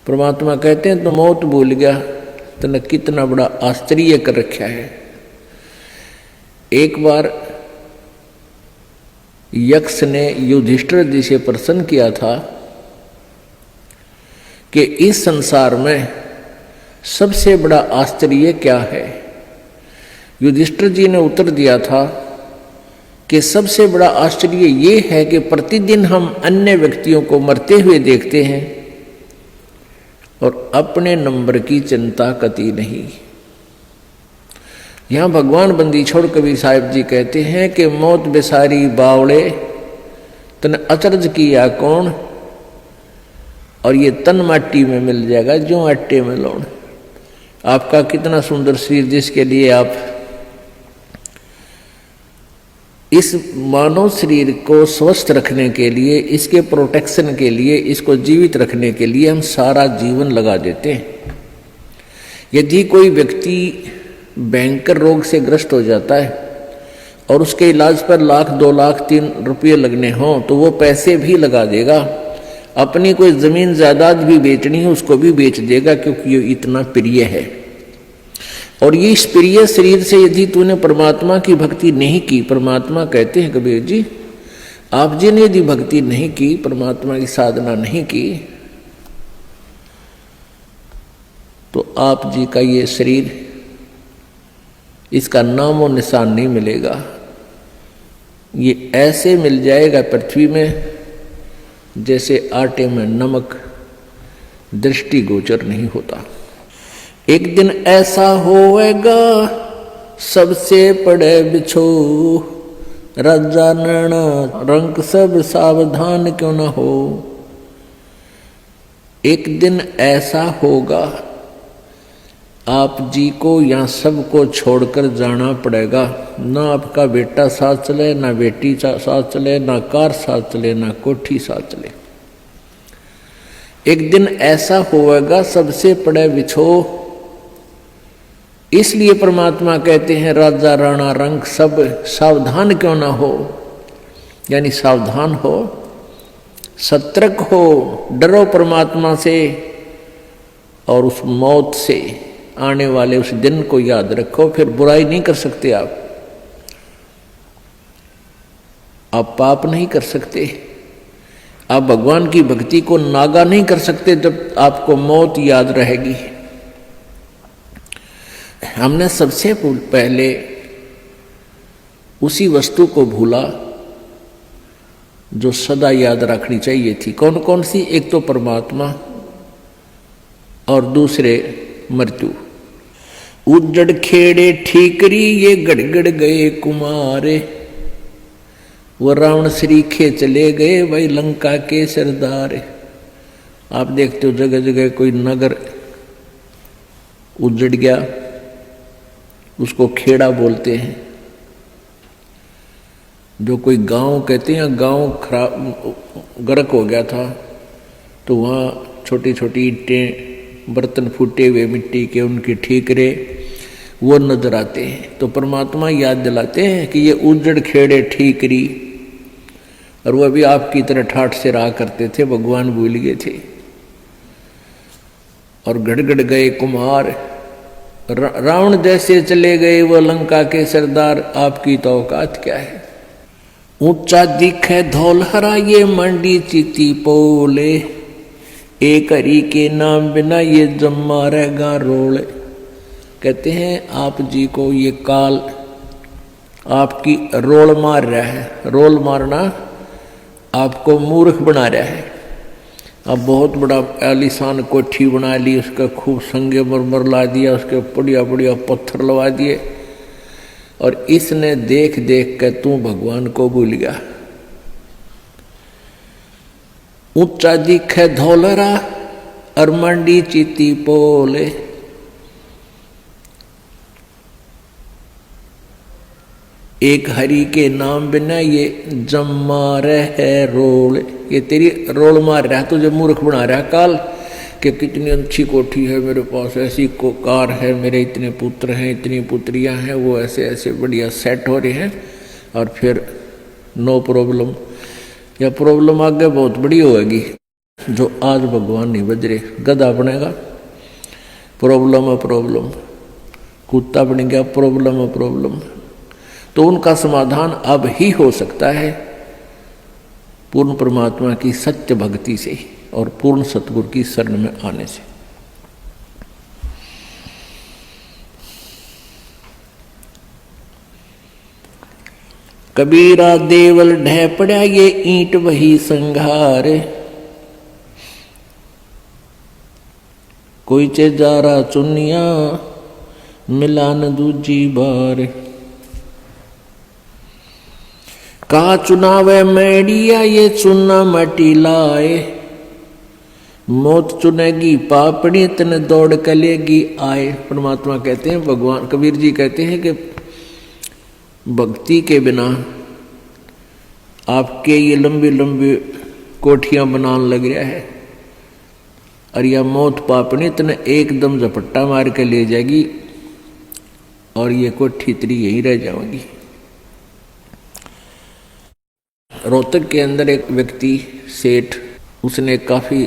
परमात्मा कहते हैं तो मौत भूल गया, तने कितना बड़ा आश्चर्य कर रखा है। एक बार यक्ष ने युधिष्ठिर जी से प्रश्न किया था कि इस संसार में सबसे बड़ा आश्चर्य क्या है। युधिष्ठिर जी ने उत्तर दिया था कि सबसे बड़ा आश्चर्य ये है कि प्रतिदिन हम अन्य व्यक्तियों को मरते हुए देखते हैं और अपने नंबर की चिंता कती नहीं। यहां भगवान बंदी छोड़ कबीर साहिब जी कहते हैं कि मौत बेसारी बावड़े तन अचरज किया कौन, और ये तन माटी में मिल जाएगा जो आटे में लौण। आपका कितना सुंदर शरीर, जिसके लिए आप इस मानव शरीर को स्वस्थ रखने के लिए, इसके प्रोटेक्शन के लिए, इसको जीवित रखने के लिए हम सारा जीवन लगा देते हैं। यदि कोई व्यक्ति भयंकर रोग से ग्रस्त हो जाता है और उसके इलाज पर लाख 2 लाख 3 रुपये लगने हों तो वो पैसे भी लगा देगा। अपनी कोई जमीन जायदाद भी बेचनी है उसको भी बेच देगा, क्योंकि ये इतना प्रिय है। और ये इस प्रिय शरीर से यदि तूने परमात्मा की भक्ति नहीं की, परमात्मा कहते हैं कबीर जी, आप जी ने यदि भक्ति नहीं की, परमात्मा की साधना नहीं की, तो आप जी का ये शरीर, इसका नाम और निशान नहीं मिलेगा। ये ऐसे मिल जाएगा पृथ्वी में जैसे आटे में नमक, दृष्टिगोचर नहीं होता। एक दिन ऐसा होएगा सबसे पड़े बिछो, राजा नैना रंक सब सावधान क्यों न हो। एक दिन ऐसा होगा आप जी को यहाँ सबको छोड़कर जाना पड़ेगा। ना आपका बेटा साथ चले, ना बेटी साथ चले, ना कार साथ चले, ना कोठी साथ चले। एक दिन ऐसा होगा सबसे पड़े बिछो। इसलिए परमात्मा कहते हैं राजा राणा रंग सब सावधान क्यों ना हो, यानी सावधान हो, सतर्क हो, डरो परमात्मा से और उस मौत से आने वाले उस दिन को याद रखो। फिर बुराई नहीं कर सकते आप पाप नहीं कर सकते, आप भगवान की भक्ति को नागा नहीं कर सकते जब आपको मौत याद रहेगी। हमने सबसे पहले उसी वस्तु को भूला जो सदा याद रखनी चाहिए थी। कौन कौन सी? एक तो परमात्मा और दूसरे मृत्यु। उजड़ खेड़े ठीकरी ये गड़गड़ गए कुमारे, वो रावण श्रीखे चले गए भाई लंका के सरदार। आप देखते हो जगह जगह कोई नगर उजड़ गया, उसको खेड़ा बोलते हैं। जो कोई गांव कहते हैं, गांव खराब गर्क हो गया था तो वहाँ छोटी छोटी ईंटें, बर्तन फूटे हुए मिट्टी के, उनके ठीकरे वो नजर आते हैं। तो परमात्मा याद दिलाते हैं कि ये उजड़ खेड़े ठीकरी, और वो भी आपकी तरह ठाठ से रहा करते थे, भगवान भूल गए थे। और गड़गड़ गए कुम्हार, रावण जैसे चले गए वो लंका के सरदार, आपकी तो औकात क्या है। ऊंचा दिखे धौलहरा ये मंडी चीती पोले, एक हरि के नाम बिना ये जम्मा रहेगा रोले। कहते हैं आप जी को ये काल आपकी रोल मार रहा है। रोल मारना आपको मूर्ख बना रहा है। अब बहुत बड़ा आलीशान कोठी बना ली, उसका खूब संगे मरमर ला दिया, उसके बढ़िया बढ़िया पत्थर लगा दिए, और इसने देख देख कर तू भगवान को भूल गया। ऊंचा दिखे धौलरा और मंडी चीती पोले, एक हरि के नाम बिना ये जम्मा रहे रोल। ये तेरी रोल मार रहा है, तुझे मूर्ख बना रहा है काल कि कितनी अच्छी कोठी है मेरे पास, ऐसी कार है, मेरे इतने पुत्र हैं, इतनी पुत्रियां हैं, वो ऐसे ऐसे बढ़िया सेट हो रहे हैं, और फिर नो प्रॉब्लम, या प्रॉब्लम आगे बहुत बड़ी होगी। जो आज भगवान नहीं बज रहे। गधा बनेगा, प्रॉब्लम है प्रॉब्लम। कुत्ता बन गया, प्रॉब्लम है प्रॉब्लम। तो उनका समाधान अब ही हो सकता है पूर्ण परमात्मा की सत्य भक्ति से और पूर्ण सतगुरु की शरण में आने से। कबीरा देवल ढह पड़ा ये ईंट वही संघार, कोई चे जा रहा चुनिया मिला न दूजी बार। कहा चुनावे मैडिया ये चुना मटी लाए, मौत चुनेगी पापड़ी तन दौड़ कलेगी आए। परमात्मा कहते हैं, भगवान कबीर जी कहते हैं कि भक्ति के बिना आपके ये लंबी लंबी कोठियां बनाने लग रहा है, और यह मौत पापनी तने एकदम झपट्टा मार के ले जाएगी और ये कोठी तेरी यहीं रह जाएगी। रोहतक के अंदर एक व्यक्ति सेठ, उसने काफ़ी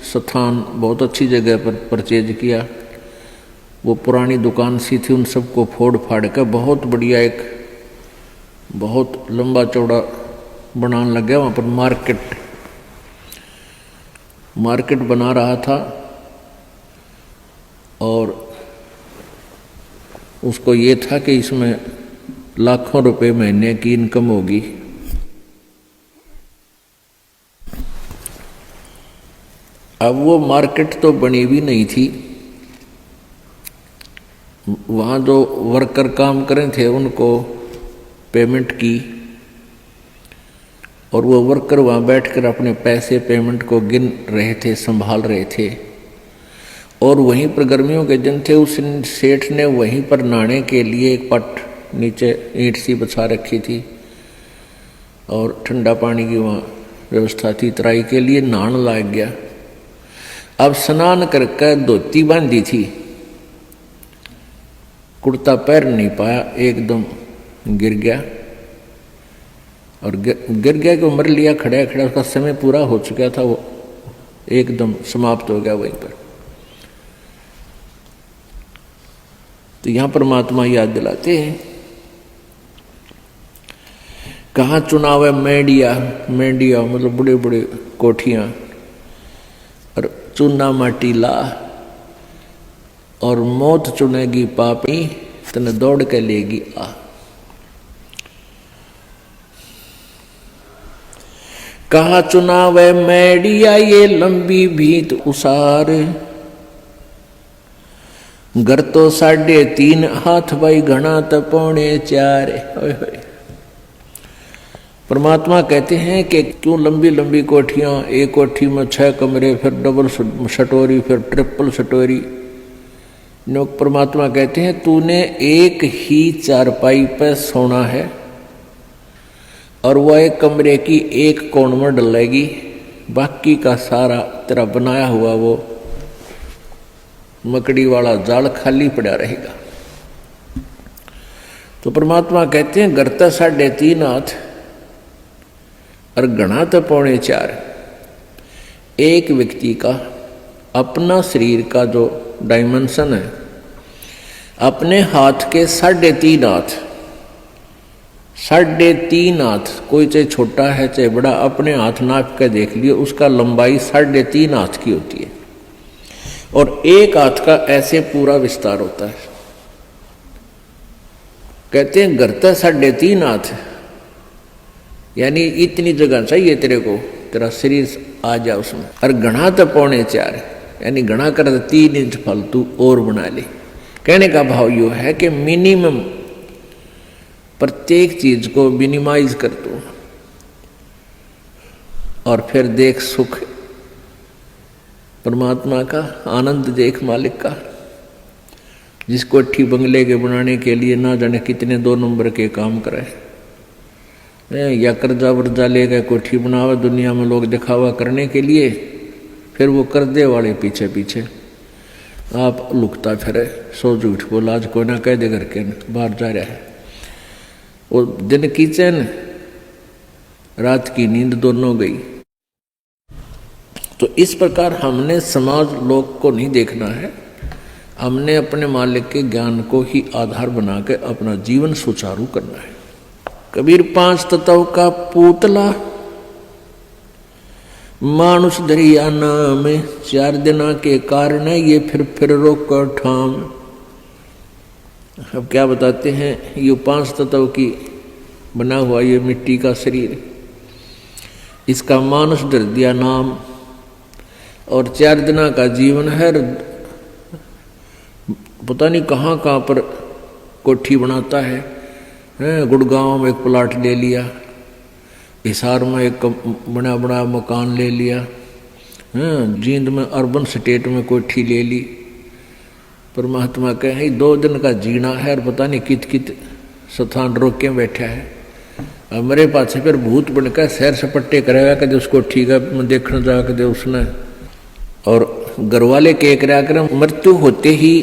स्थान बहुत अच्छी जगह पर परचेज किया। वो पुरानी दुकान सी थी, उन सबको फोड़ फाड़ कर बहुत बढ़िया एक बहुत लंबा चौड़ा बनाने लग गया। वहाँ पर मार्केट बना रहा था और उसको ये था कि इसमें लाखों रुपए महीने की इनकम होगी। अब वो मार्केट तो बनी भी नहीं थी। वहाँ जो वर्कर काम करे थे उनको पेमेंट की, और वो वर्कर वहाँ बैठकर अपने पैसे पेमेंट को गिन रहे थे, संभाल रहे थे। और वहीं पर गर्मियों के दिन थे, उस सेठ ने वहीं पर नहाने के लिए एक पट नीचे ईंट सी बिछा रखी थी और ठंडा पानी की वहाँ व्यवस्था थी। तराई के लिए नहाने लग गया। अब स्नान करके धोती बांधी थी, कुर्ता पैर नहीं पाया, एकदम गिर गया। और गिर गया कि मर लिया खड़ा खड़ा, उसका समय पूरा हो चुका था, वो एकदम समाप्त हो गया वहीं पर। तो यहां परमात्मा याद दिलाते हैं, कहाँ चुनाव है मेडिया, मेडिया मतलब बड़े बड़े कोठियां, और चुना माटी ला, और मौत चुनेगी पापी तने दौड़ के लेगी आ। कहा चुनाव है मैडिया ये लंबी भीत उसार, घर तो 3.5 हाथ भाई घना तो 4.25। परमात्मा कहते हैं कि क्यों लंबी लंबी कोठियां, एक कोठी में 6 कमरे, फिर डबल सटोरी, फिर ट्रिपल सटोरी। परमात्मा कहते हैं तूने एक ही चारपाई पर सोना है, और वह एक कमरे की एक कोण में डलेगी, बाकी का सारा तेरा बनाया हुआ वो मकड़ी वाला जाल खाली पड़ा रहेगा। तो परमात्मा कहते हैं घर तो 3.5 हाथ और घना तो 4.25। एक व्यक्ति का अपना शरीर का जो डायमेंशन है, अपने हाथ के 3.5 हाथ, 3.5 हाथ, कोई चाहे छोटा है चाहे बड़ा, अपने हाथ नाप के देख लिए, उसका लंबाई 3.5 हाथ की होती है, और एक हाथ का ऐसे पूरा विस्तार होता है। कहते हैं घर तो 3.5 हाथ, यानी इतनी जगह चाहिए तेरे को, तेरा शरीर आ जाए उसमें। और घना तो 4.25, यानी घना कर 3 इंच फालतू और बना ले। कहने का भाव यो है कि मिनिमम प्रत्येक चीज को मिनिमाइज कर दो, और फिर देख सुख परमात्मा का, आनंद देख मालिक का। जिस कोठी बंगले के बनाने के लिए ना जाने कितने 2 नंबर के काम करे, या कर्जा वर्जा ले गए कोठी बनावा दुनिया में लोग दिखावा करने के लिए, फिर वो कर्जे वाले पीछे पीछे आप लुकता फिरे, सो झूठ बोला, आज कोई ना कह दे करके बाहर जा रहा है। वो दिन की चैन रात की नींद दोनों गई। तो इस प्रकार हमने समाज लोक को नहीं देखना है, हमने अपने मालिक के ज्ञान को ही आधार बना के अपना जीवन सुचारू करना है। कबीर 5 तत्व का पूतला मानुष दरिया नाम, 4 दिना के कारण ये फिर रोक ठाम। अब क्या बताते हैं, ये 5 तत्व की बना हुआ ये मिट्टी का शरीर, इसका मानुष दरिया नाम और 4 दिना का जीवन है। पता नहीं कहाँ कहाँ पर कोठी बनाता है, गुड़गांव में एक प्लाट ले लिया, हिसार में एक बड़ा बड़ा मकान ले लिया, जींद में अर्बन स्टेट में कोठी ले ली। परमात्मा कहे 2 दिन का जीना है और पता नहीं कित कित स्थान रोक के बैठा है। अब मेरे पास फिर भूत बनकर सैर सपट्टे करेगा कदे उसको ठीक है देखने जा कदे उसने। और घरवाले के कर मृत्यु होते ही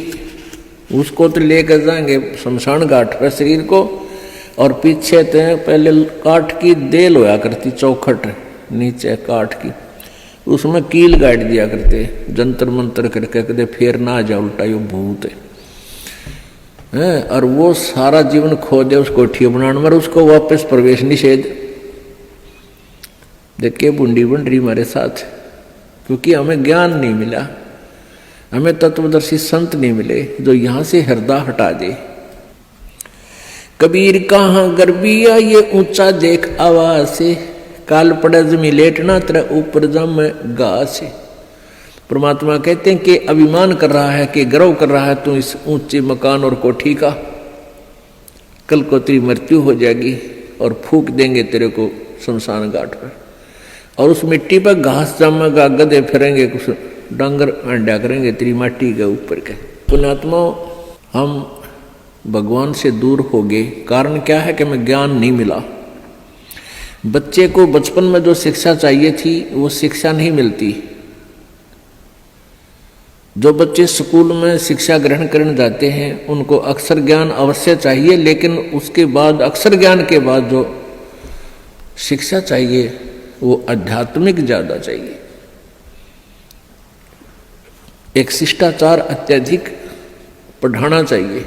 उसको तो लेकर जाएंगे शमशान घाट पर शरीर को, और पीछे तो पहले काठ की देल होया करती, चौखट नीचे काठ की, उसमें कील गाड़ दिया करते जंतर मंतर करके कदे फेर ना जा उल्टा यो भूत है। और वो सारा जीवन खो दे उस कोठी बनाने में, उसको वापस प्रवेश निषेध। देखिए बूंदी बन रही हमारे साथ, क्योंकि हमें ज्ञान नहीं मिला, हमें तत्वदर्शी संत नहीं मिले जो यहां से हृदय हटा दे। कबीर कहाँ गर्बिया ये ऊंचा देख आवाज से, काल पड़े जमी लेटना तेरा ऊपर जम गा से। परमात्मा कहते हैं कि अभिमान कर रहा है, कि गर्व कर रहा है तू इस ऊंचे मकान और कोठी का, कल को तेरी मृत्यु हो जाएगी और फूंक देंगे तेरे को शमशान घाट पर, और उस मिट्टी पर घास जमेगा, गधे फिरेंगे, कुछ डांगर अंडा करेंगे तेरी माटी के ऊपर के। पुण्यात्मा हम भगवान से दूर हो गए, कारण क्या है कि हमें ज्ञान नहीं मिला। बच्चे को बचपन में जो शिक्षा चाहिए थी वो शिक्षा नहीं मिलती। जो बच्चे स्कूल में शिक्षा ग्रहण करने जाते हैं उनको अक्षर ज्ञान अवश्य चाहिए, लेकिन उसके बाद अक्षर ज्ञान के बाद जो शिक्षा चाहिए वो आध्यात्मिक ज्यादा चाहिए। एक शिष्टाचार अत्यधिक पढ़ाना चाहिए।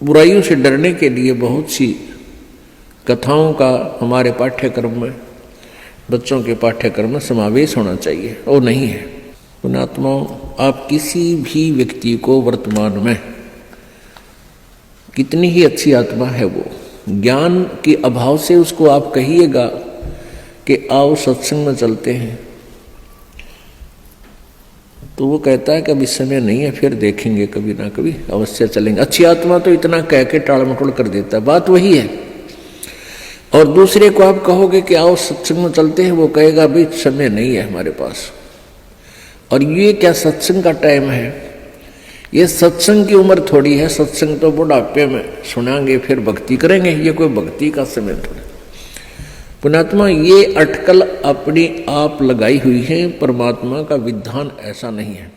बुराइयों से डरने के लिए बहुत सी कथाओं का हमारे पाठ्यक्रम में, बच्चों के पाठ्यक्रम में समावेश होना चाहिए, और नहीं है। पुण्यात्माओं, आप किसी भी व्यक्ति को वर्तमान में कितनी ही अच्छी आत्मा है वो, ज्ञान के अभाव से उसको आप कहिएगा कि आओ सत्संग में चलते हैं, तो वो कहता है कि अभी समय नहीं है, फिर देखेंगे, कभी ना कभी अवश्य चलेंगे। अच्छी आत्मा तो इतना कह के टाल मटोल कर देता है, बात वही है। और दूसरे को आप कहोगे कि आओ सत्संग में चलते हैं, वो कहेगा अभी समय नहीं है हमारे पास। और ये क्या सत्संग का टाइम है? ये सत्संग की उम्र थोड़ी है, सत्संग तो बुढ़ापे में सुनाएंगे फिर भक्ति करेंगे, ये कोई भक्ति का समय थोड़ा। पुण्यात्मा, ये अटकल अपनी आप लगाई हुई है, परमात्मा का विधान ऐसा नहीं है।